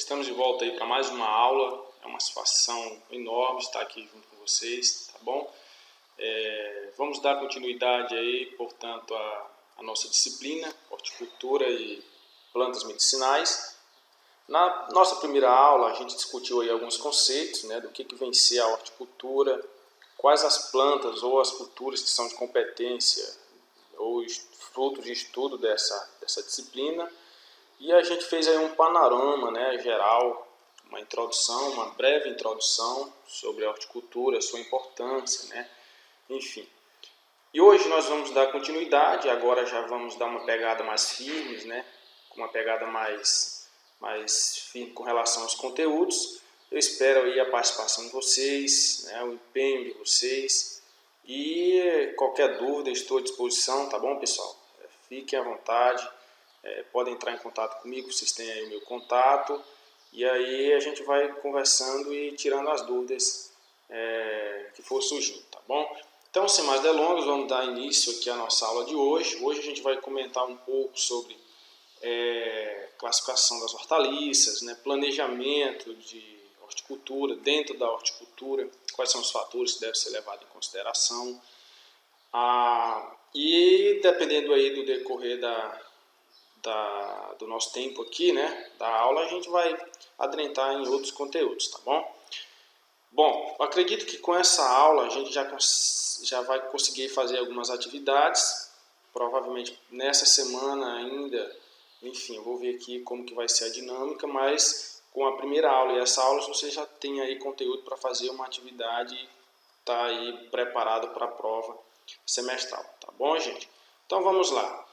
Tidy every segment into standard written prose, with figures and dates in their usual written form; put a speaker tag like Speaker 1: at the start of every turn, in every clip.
Speaker 1: Estamos de volta aí para mais uma aula. É uma satisfação enorme estar aqui junto com vocês, tá bom? Vamos dar continuidade aí, portanto, à nossa disciplina, horticultura e plantas medicinais. Na nossa primeira aula, a gente discutiu aí alguns conceitos, né, do que vem ser a horticultura, quais as plantas ou as culturas que são de competência ou fruto de estudo dessa disciplina. E a gente fez aí um panorama, né, geral, uma introdução, uma breve introdução sobre a horticultura, sua importância, né, enfim. E hoje nós vamos dar continuidade, agora já vamos dar uma pegada mais firme, né, com uma pegada mais firme com relação aos conteúdos. Eu espero aí a participação de vocês, né, o empenho de vocês, e qualquer dúvida estou à disposição, tá bom, pessoal? Fiquem à vontade. Podem entrar em contato comigo, vocês têm aí o meu contato, e aí a gente vai conversando e tirando as dúvidas que for surgindo, tá bom? Então, sem mais delongas, vamos dar início aqui à nossa aula de hoje. Hoje a gente vai comentar um pouco sobre classificação das hortaliças, né, planejamento de horticultura, dentro da horticultura, quais são os fatores que devem ser levados em consideração, e dependendo aí do decorrer do nosso tempo aqui, né, da aula, a gente vai adentrar em outros conteúdos, tá bom? Bom, eu acredito que com essa aula a gente já vai conseguir fazer algumas atividades, provavelmente nessa semana ainda, enfim, eu vou ver aqui como que vai ser a dinâmica, mas com a primeira aula e essa aula você já tem aí conteúdo para fazer uma atividade e tá aí preparado para a prova semestral, tá bom, gente? Então vamos lá.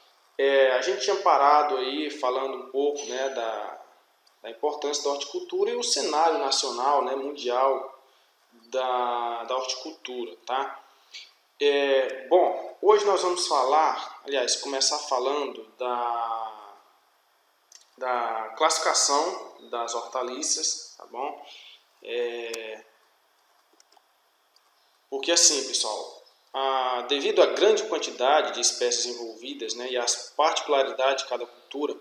Speaker 1: A gente tinha parado aí falando um pouco, né, da importância da horticultura e o cenário nacional, né, mundial da horticultura, tá? Bom, hoje nós vamos falar, aliás, começar falando da classificação das hortaliças, tá bom? Porque assim, pessoal, devido à grande quantidade de espécies envolvidas, né, e às particularidades de cada cultura,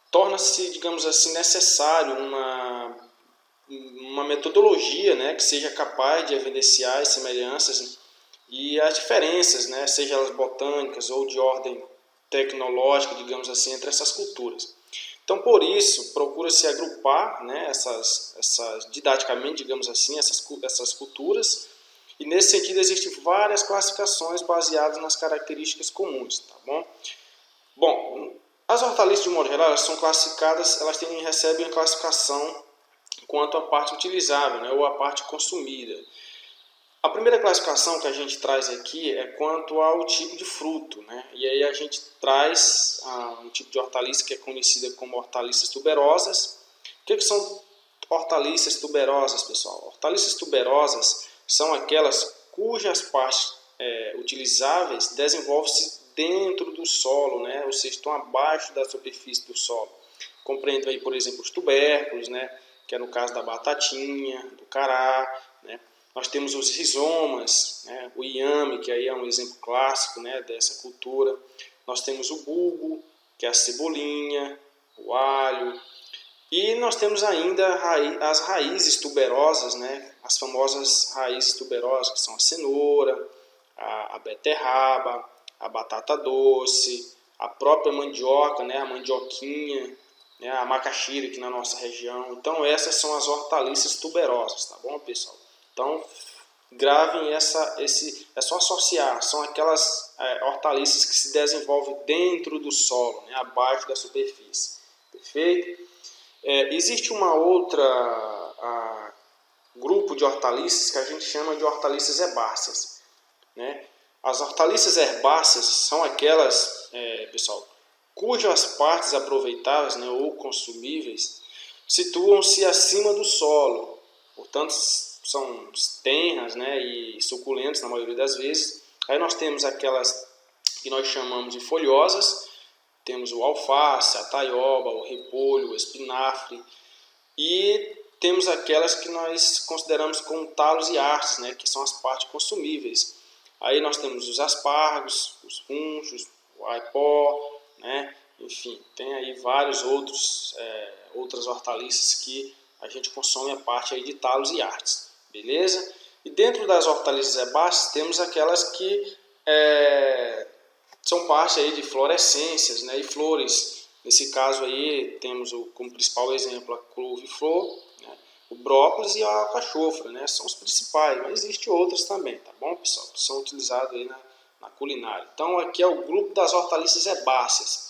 Speaker 1: torna-se, digamos assim, necessário uma metodologia, né, que seja capaz de evidenciar as semelhanças e as diferenças, né, seja elas botânicas ou de ordem tecnológica, digamos assim, entre essas culturas. Então, por isso, procura-se agrupar, né, didaticamente, digamos assim, essas culturas. E nesse sentido existem várias classificações baseadas nas características comuns, tá bom? Bom, as hortaliças de modo geral, elas são classificadas, recebem a classificação quanto à parte utilizável, né, ou a parte consumida. A primeira classificação que a gente traz aqui é quanto ao tipo de fruto, né? E aí a gente traz um tipo de hortaliça que é conhecida como hortaliças tuberosas. O que são hortaliças tuberosas, pessoal? Hortaliças tuberosas são aquelas cujas partes utilizáveis desenvolvem-se dentro do solo, né? Ou seja, estão abaixo da superfície do solo. Compreendo aí, por exemplo, os tubérculos, né? Que é no caso da batatinha, do cará, né? Nós temos os rizomas, né? O inhame, que aí é um exemplo clássico, né, dessa cultura. Nós temos o bulbo, que é a cebolinha, o alho. E nós temos ainda as raízes tuberosas, né? As famosas raízes tuberosas, que são a cenoura, a beterraba, a batata doce, a própria mandioca, né? A mandioquinha, né? A macaxeira aqui na nossa região. Então essas são as hortaliças tuberosas, tá bom, pessoal? Então gravem é só associar, são aquelas hortaliças que se desenvolvem dentro do solo, né? Abaixo da superfície, perfeito? Existe uma outra grupo de hortaliças que a gente chama de hortaliças herbáceas, né? As hortaliças herbáceas são aquelas, pessoal, cujas partes aproveitáveis, né, ou consumíveis situam-se acima do solo, portanto são tenras, né, e suculentas na maioria das vezes. Aí nós temos aquelas que nós chamamos de folhosas, temos o alface, a taioba, o repolho, o espinafre, e temos aquelas que nós consideramos como talos e hastes, né, que são as partes consumíveis. Aí nós temos os aspargos, os funchos, o aipó, né, enfim, tem aí vários outros outras hortaliças que a gente consome a parte aí de talos e artes, beleza? E dentro das hortaliças herbáceas temos aquelas que são parte aí de florescências, né, e flores. Nesse caso aí temos como principal exemplo a couve-flor, né, o brócolis e a alcachofra, né, são os principais, mas existem outras também, tá bom, pessoal? Que são utilizados aí na culinária. Então aqui é o grupo das hortaliças herbáceas.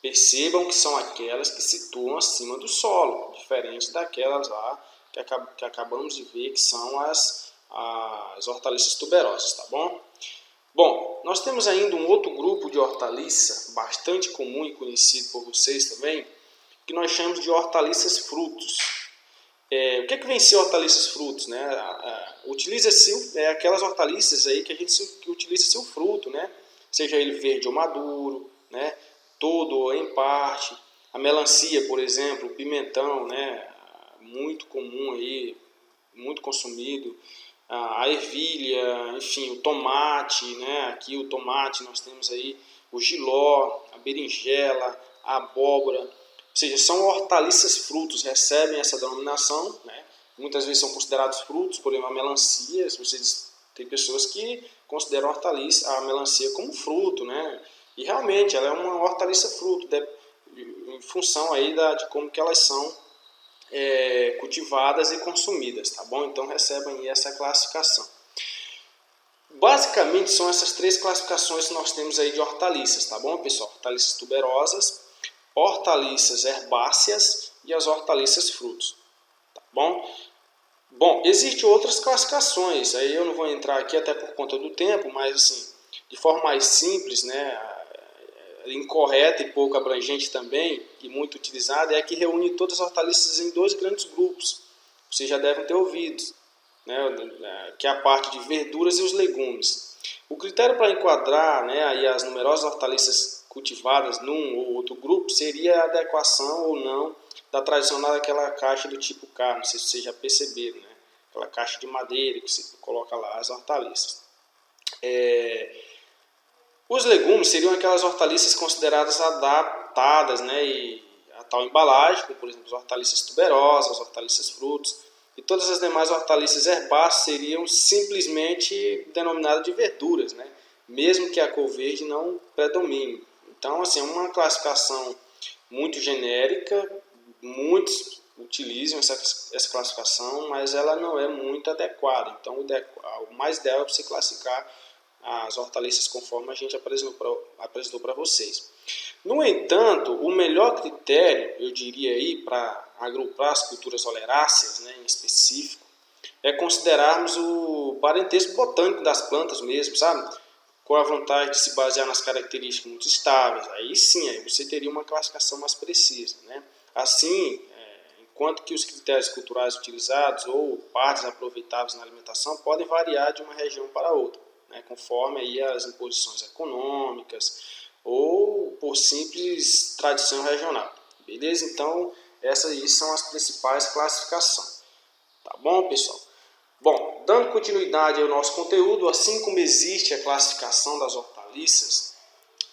Speaker 1: Percebam que são aquelas que se situam acima do solo, diferente daquelas lá que acabamos de ver que são as hortaliças tuberosas, tá bom? Bom, nós temos ainda um outro grupo de hortaliça, bastante comum e conhecido por vocês também, que nós chamamos de hortaliças frutos. O que vem ser hortaliças frutos? Né? Utiliza-se aquelas hortaliças aí que a gente utiliza-se o fruto, né? Seja ele verde ou maduro, né? Todo ou em parte. A melancia, por exemplo, o pimentão, né? Muito comum aí, muito consumido. A ervilha, enfim, o tomate, né? Aqui o tomate nós temos aí o jiló, a berinjela, a abóbora, ou seja, são hortaliças frutos, recebem essa denominação, né? Muitas vezes são considerados frutos, por exemplo, a melancia, tem pessoas que consideram a melancia como fruto, né? E realmente ela é uma hortaliça fruto, em função aí de como que elas são cultivadas e consumidas, tá bom? Então recebem aí essa classificação. Basicamente são essas três classificações que nós temos aí de hortaliças, tá bom, pessoal? Hortaliças tuberosas, hortaliças herbáceas e as hortaliças frutos, tá bom? Bom, existem outras classificações, aí eu não vou entrar aqui até por conta do tempo, mas assim, de forma mais simples, né, incorreta e pouco abrangente também, e muito utilizada, é a que reúne todas as hortaliças em dois grandes grupos. Vocês já devem ter ouvido, né, que é a parte de verduras e os legumes. O critério para enquadrar, né, aí as numerosas hortaliças cultivadas num ou outro grupo seria a adequação ou não da tradicional daquela caixa do tipo K, não sei se vocês já perceberam, né? Aquela caixa de madeira que você coloca lá as hortaliças. Os legumes seriam aquelas hortaliças consideradas adaptadas, né, a tal embalagem, como por exemplo as hortaliças tuberosas, as hortaliças frutos, e todas as demais hortaliças herbáceas seriam simplesmente denominadas de verduras, né, mesmo que a cor verde não predomine. Então, assim, é uma classificação muito genérica, muitos utilizam essa classificação, mas ela não é muito adequada. Então, o mais ideal é você classificar as hortaliças conforme a gente apresentou para vocês. No entanto, o melhor critério, eu diria aí, para agrupar as culturas oleráceas, né, em específico, é considerarmos o parentesco botânico das plantas mesmo, sabe? Com a vantagem de se basear nas características muito estáveis. Aí sim, aí você teria uma classificação mais precisa, né? Assim, enquanto que os critérios culturais utilizados ou partes aproveitáveis na alimentação podem variar de uma região para outra, né, conforme aí as imposições econômicas ou por simples tradição regional. Beleza? Então, essas aí são as principais classificações. Tá bom, pessoal? Bom, dando continuidade ao nosso conteúdo, assim como existe a classificação das hortaliças,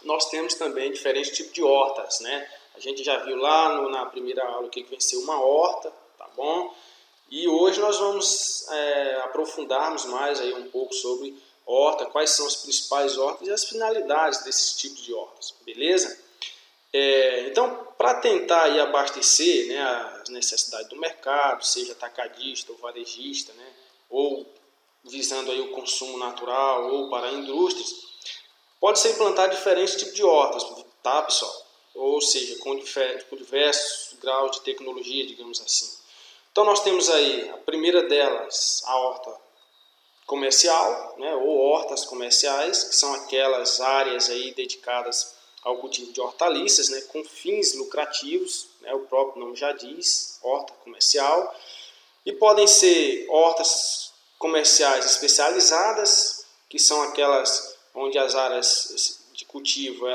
Speaker 1: nós temos também diferentes tipos de hortas, né? A gente já viu lá na primeira aula o que vem ser uma horta, tá bom? E hoje nós vamos aprofundarmos mais aí um pouco sobre horta, quais são as principais hortas e as finalidades desses tipos de hortas, beleza? Então, para tentar aí abastecer, né, as necessidades do mercado, seja atacadista ou varejista, né, ou visando aí o consumo natural ou para indústrias, pode ser implantado diferentes tipos de hortas, tá, pessoal? Ou seja, com diversos graus de tecnologia, digamos assim. Então nós temos aí a primeira delas, a horta comercial, né, ou hortas comerciais, que são aquelas áreas aí dedicadas ao cultivo de hortaliças, né, com fins lucrativos, né, o próprio nome já diz, horta comercial, e podem ser hortas comerciais especializadas, que são aquelas onde as áreas de cultivo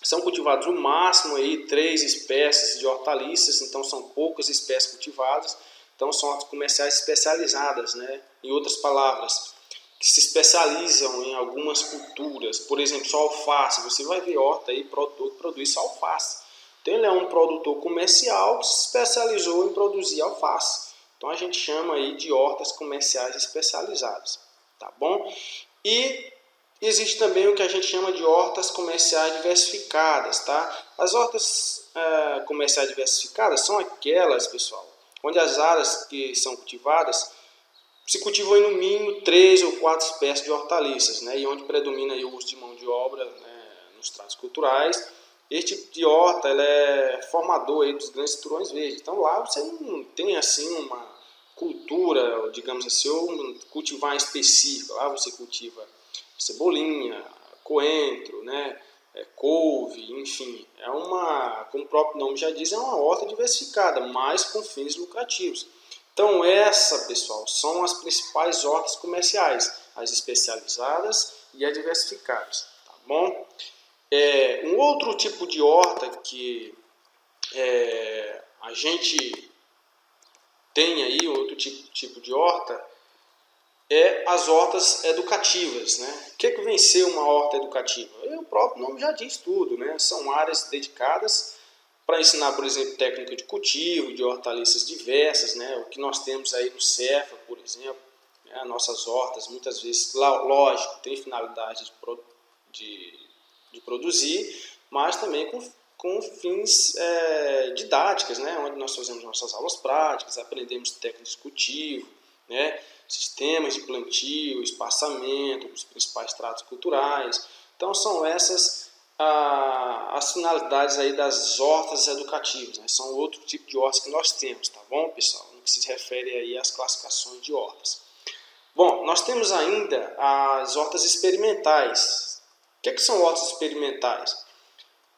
Speaker 1: são cultivadas no máximo aí 3 espécies de hortaliças, então são poucas espécies cultivadas, então são hortas comerciais especializadas, né? Em outras palavras, que se especializam em algumas culturas, por exemplo, só alface, você vai ver horta aí, produtor que produz só alface. Então ele é um produtor comercial que se especializou em produzir alface. Então a gente chama aí de hortas comerciais especializadas, tá bom? E existe também o que a gente chama de hortas comerciais diversificadas, tá? As hortas comerciais diversificadas são aquelas, pessoal, onde as áreas que são cultivadas se cultivam aí, no mínimo 3 ou 4 espécies de hortaliças, né? E onde predomina aí o uso de mão de obra, né, nos tratos culturais. Este tipo de horta ela é formador aí dos grandes cinturões verdes. Então lá você não tem assim uma cultura, digamos assim, ou um cultivar específico. Lá você cultiva cebolinha, coentro, né, couve, enfim. É uma, como o próprio nome já diz, é uma horta diversificada, mas com fins lucrativos. Então essa, pessoal, são as principais hortas comerciais, as especializadas e as diversificadas, tá bom? Um outro tipo de horta que a gente tem aí, outro tipo de horta, é as hortas educativas, né? O que vem ser uma horta educativa? O próprio nome já diz tudo, né? São áreas dedicadas para ensinar, por exemplo, técnica de cultivo, de hortaliças diversas, né? O que nós temos aí no Cefa, por exemplo, né? Nossas hortas, muitas vezes, lógico, tem finalidade de produzir, mas também com fins didáticas, né? Onde nós fazemos nossas aulas práticas, aprendemos técnicas de cultivo, né? Sistemas de plantio, espaçamento, os principais tratos culturais. Então são essas as finalidades aí das hortas educativas, né? São outro tipo de hortas que nós temos, tá bom, pessoal? No que se refere aí às classificações de hortas. Bom, nós temos ainda as hortas experimentais. O que são hortas experimentais?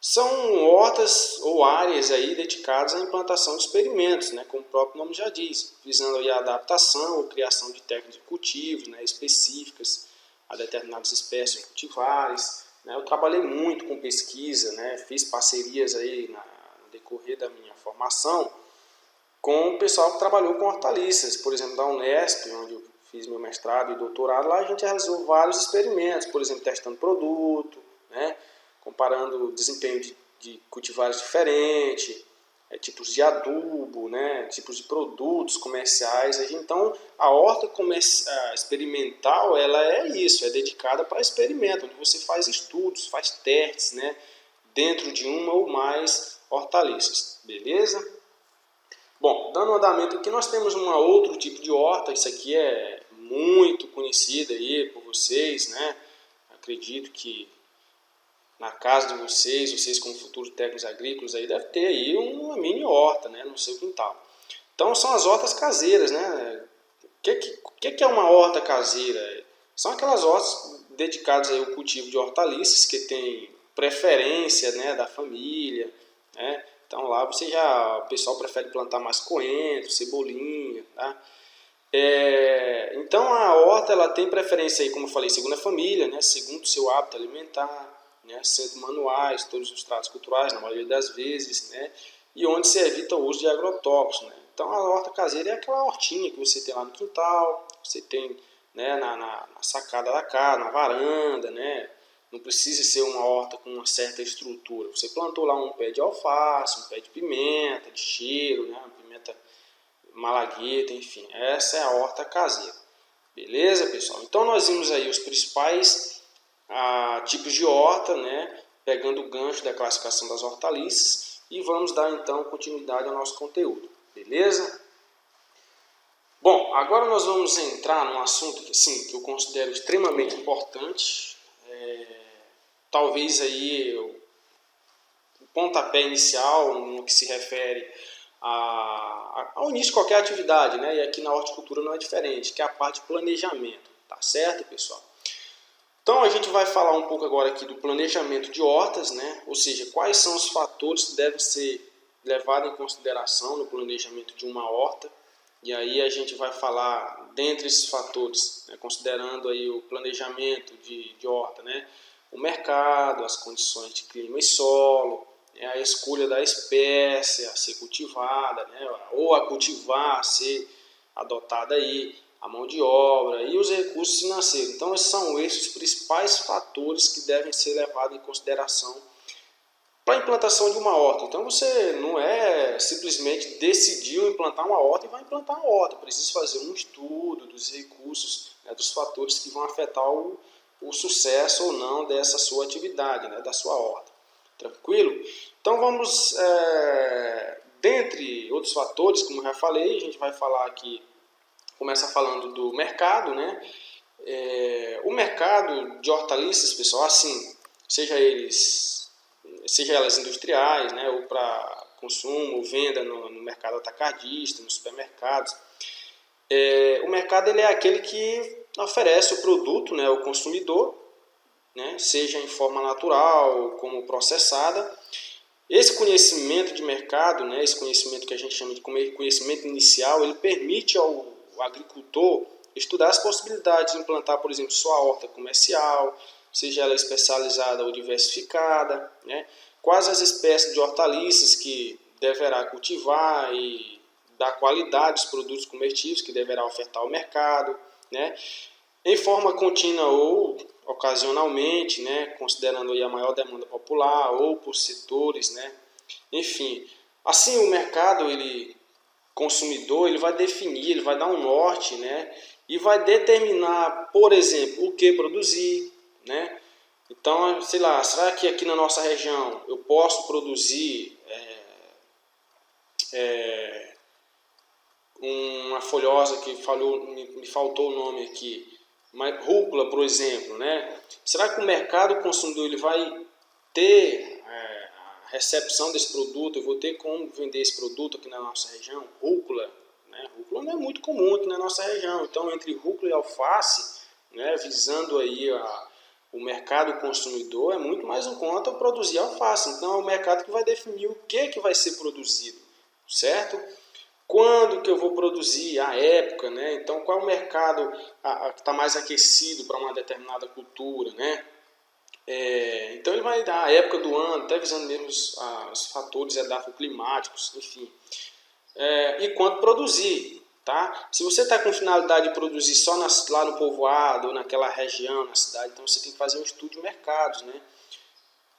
Speaker 1: São hortas ou áreas aí dedicadas à implantação de experimentos, né, como o próprio nome já diz, visando aí a adaptação ou criação de técnicas de cultivo, né, específicas a determinadas espécies cultivares. Né. Eu trabalhei muito com pesquisa, né, fiz parcerias aí no decorrer da minha formação com o pessoal que trabalhou com hortaliças, por exemplo, da Unesp, onde eu fiz meu mestrado e doutorado. Lá a gente realizou vários experimentos, por exemplo, testando produto, né, comparando o desempenho de cultivares diferentes, tipos de adubo, né, tipos de produtos comerciais. Então, a horta experimental, ela é isso, é dedicada para experimento, onde você faz estudos, faz testes, né, dentro de uma ou mais hortaliças, beleza? Bom, dando andamento aqui, nós temos um outro tipo de horta. Isso aqui é muito conhecido aí por vocês, né? Acredito que na casa de vocês como futuros técnicos agrícolas, aí deve ter aí uma mini horta, né, no seu quintal. Então são as hortas caseiras, né? O que é uma horta caseira? São aquelas hortas dedicadas aí ao cultivo de hortaliças que tem preferência, né, da família, né? Então lá o pessoal prefere plantar mais coentro, cebolinha, tá? Então a horta ela tem preferência aí, como eu falei, segundo a família, né, segundo o seu hábito alimentar, né, sendo manuais, todos os tratos culturais, na maioria das vezes, né, e onde se evita o uso de agrotóxicos. Né. Então a horta caseira é aquela hortinha que você tem lá no quintal, você tem, né, na sacada da casa, na varanda, né. Não precisa ser uma horta com uma certa estrutura. Você plantou lá um pé de alface, um pé de pimenta, de cheiro, né, uma pimenta malagueta, enfim. Essa é a horta caseira. Beleza, pessoal? Então nós vimos aí os principais tipos de horta, né, pegando o gancho da classificação das hortaliças, e vamos dar então continuidade ao nosso conteúdo. Beleza? Bom, agora nós vamos entrar num assunto que, sim, que eu considero extremamente importante. Talvez aí o pontapé inicial no que se refere ao início de qualquer atividade, né? E aqui na horticultura não é diferente, que é a parte de planejamento, tá certo, pessoal? Então a gente vai falar um pouco agora aqui do planejamento de hortas, né? Ou seja, quais são os fatores que devem ser levados em consideração no planejamento de uma horta. E aí a gente vai falar, dentre esses fatores, né, considerando aí o planejamento de horta, né, o mercado, as condições de clima e solo, né, a escolha da espécie a ser cultivada, né, ou a cultivar, a ser adotada aí, a mão de obra e os recursos financeiros. Então são esses os principais fatores que devem ser levados em consideração para a implantação de uma horta. Então você não é simplesmente decidiu implantar uma horta e vai implantar uma horta. Precisa fazer um estudo dos recursos, né, dos fatores que vão afetar o sucesso ou não dessa sua atividade, né, da sua horta. Tranquilo? Então vamos, dentre outros fatores, como eu já falei, a gente vai falar aqui, começa falando do mercado, né? O mercado de hortaliças, pessoal, assim, seja elas industriais, né, ou para consumo, ou venda no mercado atacadista, nos supermercados, o mercado ele é aquele que oferece o produto, né, ao consumidor, né, seja em forma natural, como processada. Esse conhecimento de mercado, né, esse conhecimento que a gente chama de conhecimento inicial, ele permite ao agricultor estudar as possibilidades de implantar, por exemplo, sua horta comercial, seja ela especializada ou diversificada, né, quais as espécies de hortaliças que deverá cultivar e da qualidade dos produtos comestíveis que deverá ofertar ao mercado, né, em forma contínua ou ocasionalmente, né, considerando aí a maior demanda popular ou por setores, né, enfim. Assim, o mercado, consumidor, ele vai definir, ele vai dar um norte, né, e vai determinar, por exemplo, o que produzir, né. Então, sei lá, será que aqui na nossa região eu posso produzir uma folhosa que me faltou o nome aqui, mas rúcula, por exemplo, né? Será que o mercado consumidor ele vai ter a recepção desse produto? Eu vou ter como vender esse produto aqui na nossa região? Rúcula, né? Rúcula não é muito comum aqui na nossa região. Então, entre rúcula e alface, né, visando aí o mercado consumidor, é muito mais em conta produzir alface. Então, é o mercado que vai definir o que vai ser produzido, certo? Quando que eu vou produzir, a época, né? Então, qual é o mercado que está mais aquecido para uma determinada cultura, né? Então, ele vai dar a época do ano, até visando mesmo os fatores edafoclimáticos, enfim. E quanto produzir, tá? Se você está com finalidade de produzir só lá no povoado, ou naquela região, na cidade, então você tem que fazer um estudo de mercados, né?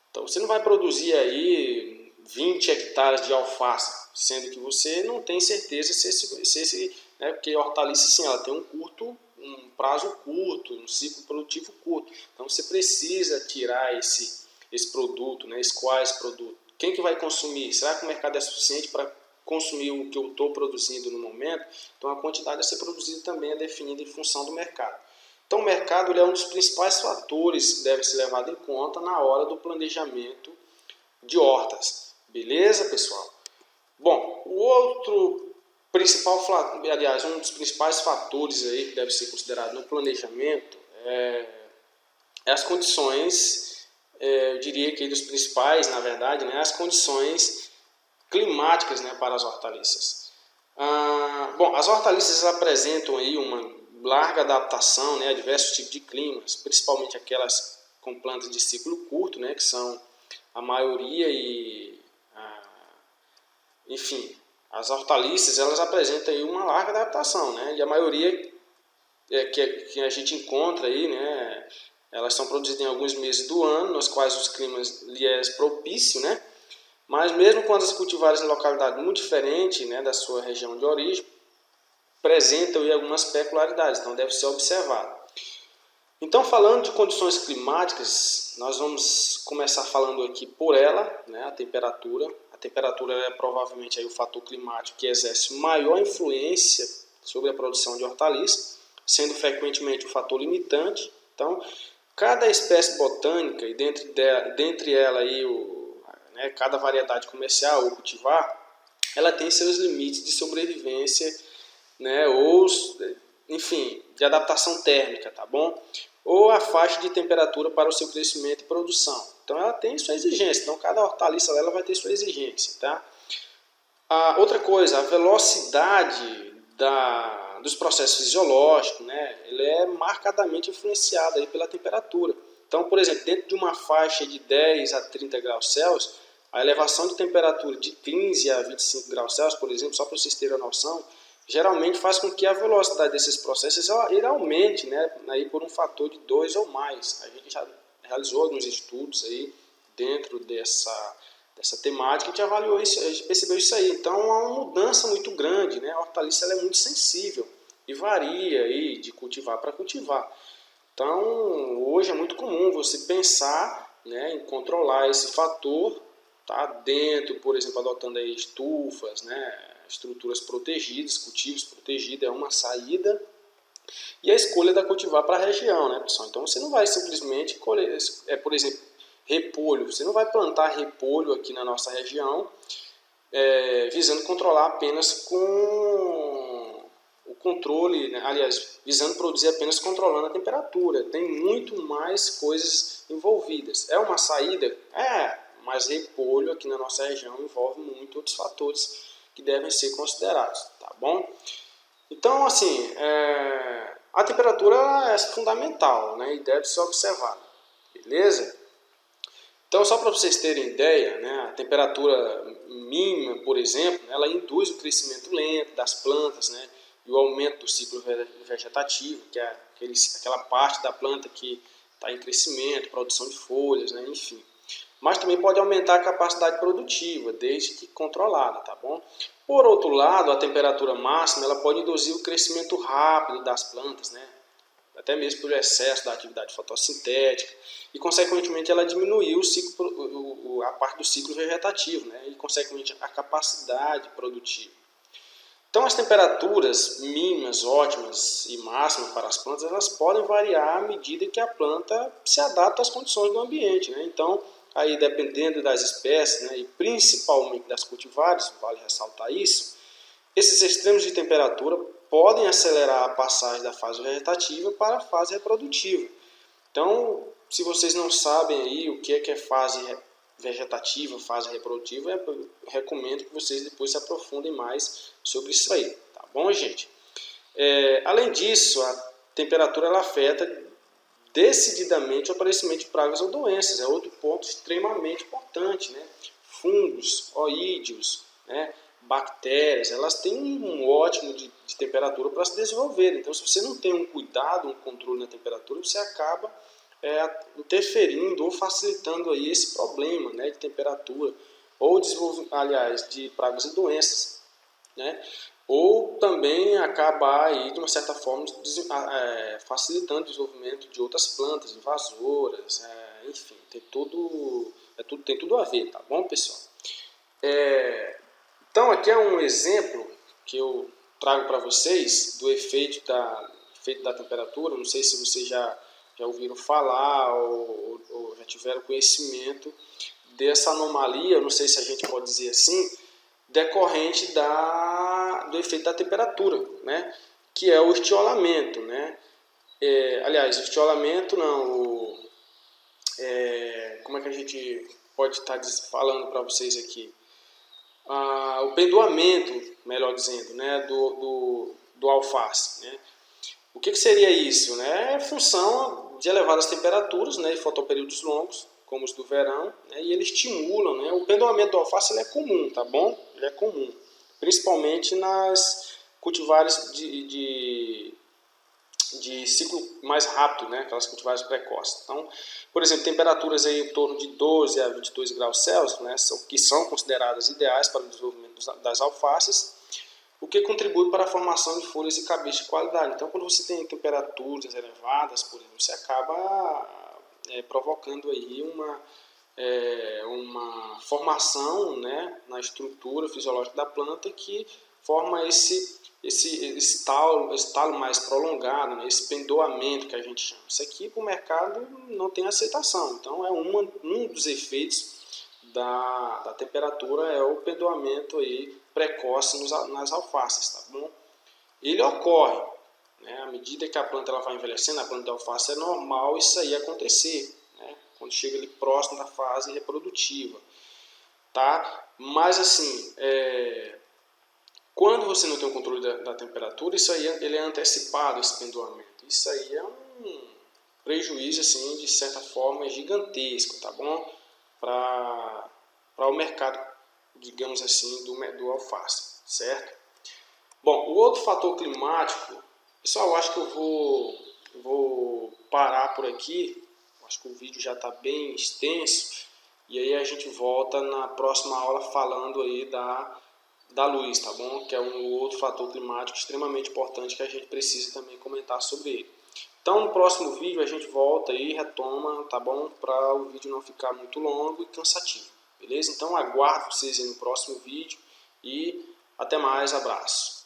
Speaker 1: Então, você não vai produzir aí 20 hectares de alface, sendo que você não tem certeza se esse né, porque a hortaliça, sim, ela tem um prazo curto, um ciclo produtivo curto. Então, você precisa tirar esse produto, né, escoar esse produto. Quem que vai consumir? Será que o mercado é suficiente para consumir o que eu estou produzindo no momento? Então, a quantidade a ser produzida também é definida em função do mercado. Então, o mercado ele é um dos principais fatores que deve ser levado em conta na hora do planejamento de hortas. Beleza, pessoal? Bom, o outro principal, aliás, um dos principais fatores aí que deve ser considerado no planejamento é as condições, eu diria que dos principais, na verdade, né, as condições climáticas, né, para as hortaliças. Bom, as hortaliças apresentam aí uma larga adaptação, né, a diversos tipos de climas, principalmente aquelas com plantas de ciclo curto, né, que são a maioria enfim, as hortaliças elas apresentam aí uma larga adaptação, né, e a maioria que a gente encontra aí, né, elas são produzidas em alguns meses do ano, nos quais os climas lhe é propício, né, mas mesmo quando as cultivadas em localidade muito diferente, né, da sua região de origem, apresentam aí algumas peculiaridades, então deve ser observado. Então, falando de condições climáticas, nós vamos começar falando aqui por ela, né, a temperatura. A temperatura é provavelmente aí o fator climático que exerce maior influência sobre a produção de hortaliças, sendo frequentemente o fator limitante. Então, cada espécie botânica, e dentre ela aí né, cada variedade comercial ou cultivar, ela tem seus limites de sobrevivência, né, ou, enfim, de adaptação térmica, tá bom? Ou a faixa de temperatura para o seu crescimento e produção. Então ela tem sua exigência, então cada hortaliça ela vai ter sua exigência, tá? Outra coisa, a velocidade dos processos fisiológicos, né, ele é marcadamente influenciada aí pela temperatura. Então, por exemplo, dentro de uma faixa de 10 a 30 graus Celsius, a elevação de temperatura de 15 a 25 graus Celsius, por exemplo, só para vocês terem a noção, geralmente faz com que a velocidade desses processos ele aumente, né, aí por um fator de 2 ou mais. A gente já realizou alguns estudos aí dentro dessa temática, a gente avaliou isso, a gente percebeu isso aí. Então há uma mudança muito grande, né? A hortaliça ela é muito sensível e varia aí de cultivar para cultivar. Então hoje é muito comum você pensar, né, em controlar esse fator, tá? Dentro, por exemplo, adotando aí estufas, né, estruturas protegidas, cultivos protegidos é uma saída. E a escolha da cultivar para a região, né, pessoal? Então você não vai simplesmente colher, por exemplo, repolho. Você não vai plantar repolho aqui na nossa região visando controlar apenas com o controle, né? Aliás, visando produzir apenas controlando a temperatura. Tem muito mais coisas envolvidas. É uma saída? Mas repolho aqui na nossa região envolve muito outros fatores que devem ser considerados, tá bom? Então, assim, a temperatura é fundamental, né, e deve ser observada, beleza? Então, só para vocês terem ideia, né, a temperatura mínima, por exemplo, ela induz o crescimento lento das plantas, né, e o aumento do ciclo vegetativo, que é aquela parte da planta que está em crescimento, produção de folhas, né, enfim. Mas também pode aumentar a capacidade produtiva, desde que controlada, tá bom? Por outro lado, a temperatura máxima ela pode induzir o crescimento rápido das plantas, né? Até mesmo pelo excesso da atividade fotossintética, e consequentemente ela diminui a parte do ciclo vegetativo, né? E consequentemente a capacidade produtiva. Então as temperaturas mínimas, ótimas e máximas para as plantas, elas podem variar à medida que a planta se adapta às condições do ambiente, né? Então, aí dependendo das espécies, né, e principalmente das cultivares, vale ressaltar isso, esses extremos de temperatura podem acelerar a passagem da fase vegetativa para a fase reprodutiva. Então, se vocês não sabem aí o que é fase vegetativa, fase reprodutiva, eu recomendo que vocês depois se aprofundem mais sobre isso aí, tá bom, gente? Além disso, a temperatura ela afeta decididamente o aparecimento de pragas ou doenças, é outro ponto extremamente importante, né? Fungos, oídeos, né? Bactérias, elas têm um ótimo de temperatura para se desenvolver. Então, se você não tem um cuidado, um controle na temperatura, você acaba interferindo ou facilitando aí esse problema, né, de temperatura ou de pragas e doenças, né? Ou também acabar aí, de uma certa forma, facilitando o desenvolvimento de outras plantas, invasoras, enfim, tem tudo a ver, tá bom, pessoal? Então aqui é um exemplo que eu trago para vocês do efeito da temperatura. Não sei se vocês já ouviram falar ou já tiveram conhecimento dessa anomalia, não sei se a gente pode dizer assim, decorrente do efeito da temperatura, né? Que é o estiolamento, né? Aliás, o estiolamento não, como é que a gente pode estar falando para vocês aqui? O pendoamento, melhor dizendo, né? do alface, né? O que seria isso? Né? É função de elevadas temperaturas, né, e fotoperíodos longos, como os do verão, né, e eles estimulam, né? O pendoamento do alface ele é comum, tá bom? Ele é comum, principalmente nas cultivares de ciclo mais rápido, né? Aquelas cultivares precoces. Então, por exemplo, temperaturas aí em torno de 12 a 22 graus Celsius, né, que são consideradas ideais para o desenvolvimento das alfaces, o que contribui para a formação de folhas e cabeças de qualidade. Então, quando você tem temperaturas elevadas, por exemplo, você acaba provocando aí uma formação, né, na estrutura fisiológica da planta que forma esse talo mais prolongado, né, esse pendoamento que a gente chama. Isso aqui para o mercado não tem aceitação. Então, é um dos efeitos da temperatura é o pendoamento aí precoce nas alfaces, tá bom? Ele ocorre, né, à medida que a planta ela vai envelhecendo, a planta de alface é normal isso aí acontecer, né, quando chega ali próximo da fase reprodutiva, tá? Mas assim, quando você não tem o controle da temperatura, isso aí ele é antecipado, esse pendoamento. Isso aí é um prejuízo, assim, de certa forma, gigantesco, tá bom? Para o mercado, digamos assim, do alface, certo? Bom, o outro fator climático, pessoal, eu acho que eu vou parar por aqui. Acho que o vídeo já está bem extenso. E aí a gente volta na próxima aula falando aí da luz, tá bom? Que é um outro fator climático extremamente importante que a gente precisa também comentar sobre ele. Então no próximo vídeo a gente volta aí, retoma, tá bom? Para o vídeo não ficar muito longo e cansativo, beleza? Então aguardo vocês aí no próximo vídeo e até mais, abraço.